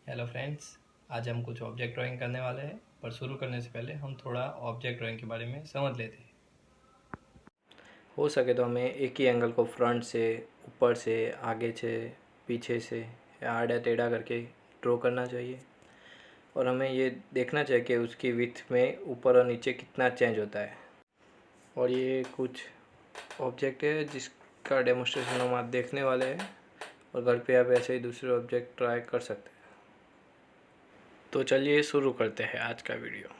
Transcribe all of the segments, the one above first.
Hello friends, आज हम कुछ ऑब्जेक्ट ड्राइंग करने वाले हैं। पर शुरू करने से पहले हम थोड़ा ऑब्जेक्ट ड्राइंग के बारे में समझ लेते हैं। हो सके तो हमें एक ही एंगल को फ्रंट से, ऊपर से, आगे से, पीछे से या आड़ा टेढ़ा करके ड्रॉ करना चाहिए। और हमें ये देखना चाहिए कि उसकी विड्थ में ऊपर और नीचे कितना चेंज होता है। और ये कुछ ऑब्जेक्ट है जिसका डेमोन्स्ट्रेशन हम आज देखने वाले हैं। और घर पे आप ऐसे ही दूसरे ऑब्जेक्ट ट्राई कर सकते हैं। तो चलिए शुरू करते हैं आज का वीडियो।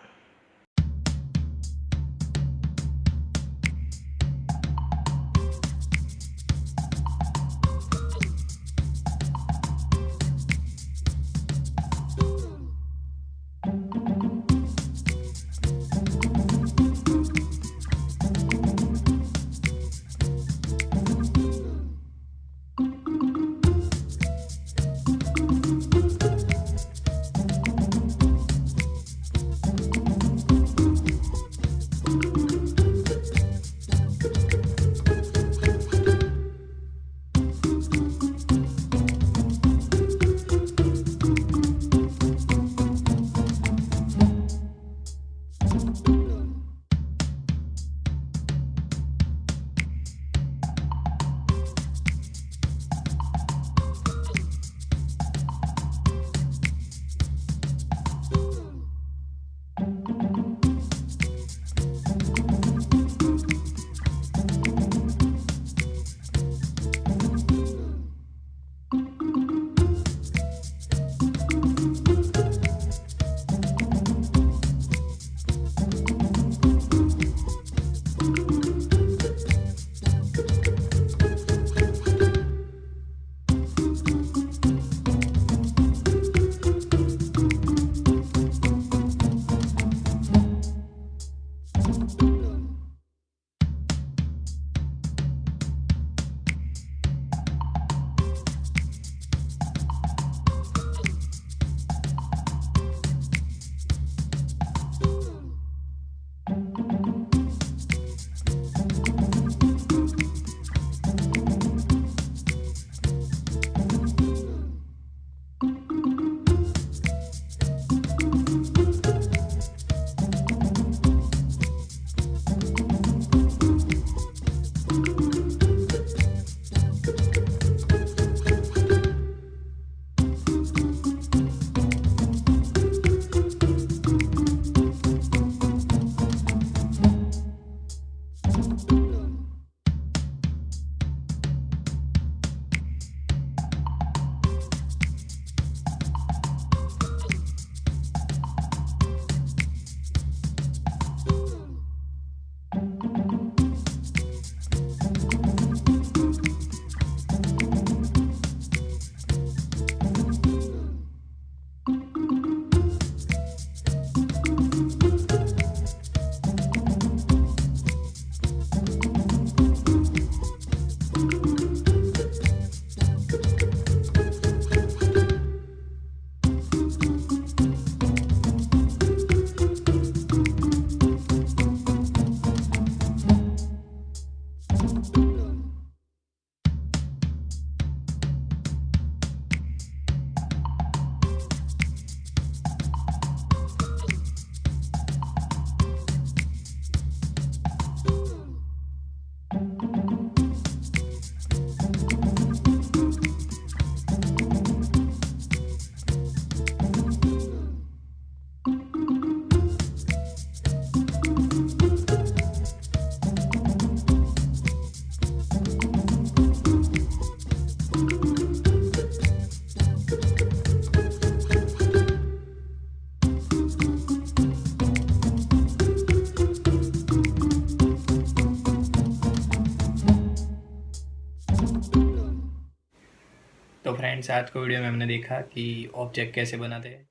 तो फ्रेंड्स, आज को वीडियो में हमने देखा कि ऑब्जेक्ट कैसे बनाते हैं।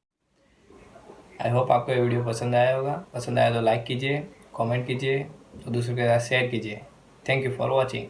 आई होप आपको ये वीडियो पसंद आया होगा। पसंद आया तो लाइक कीजिए, कमेंट कीजिए और दूसरों के साथ शेयर कीजिए। Thank you for watching.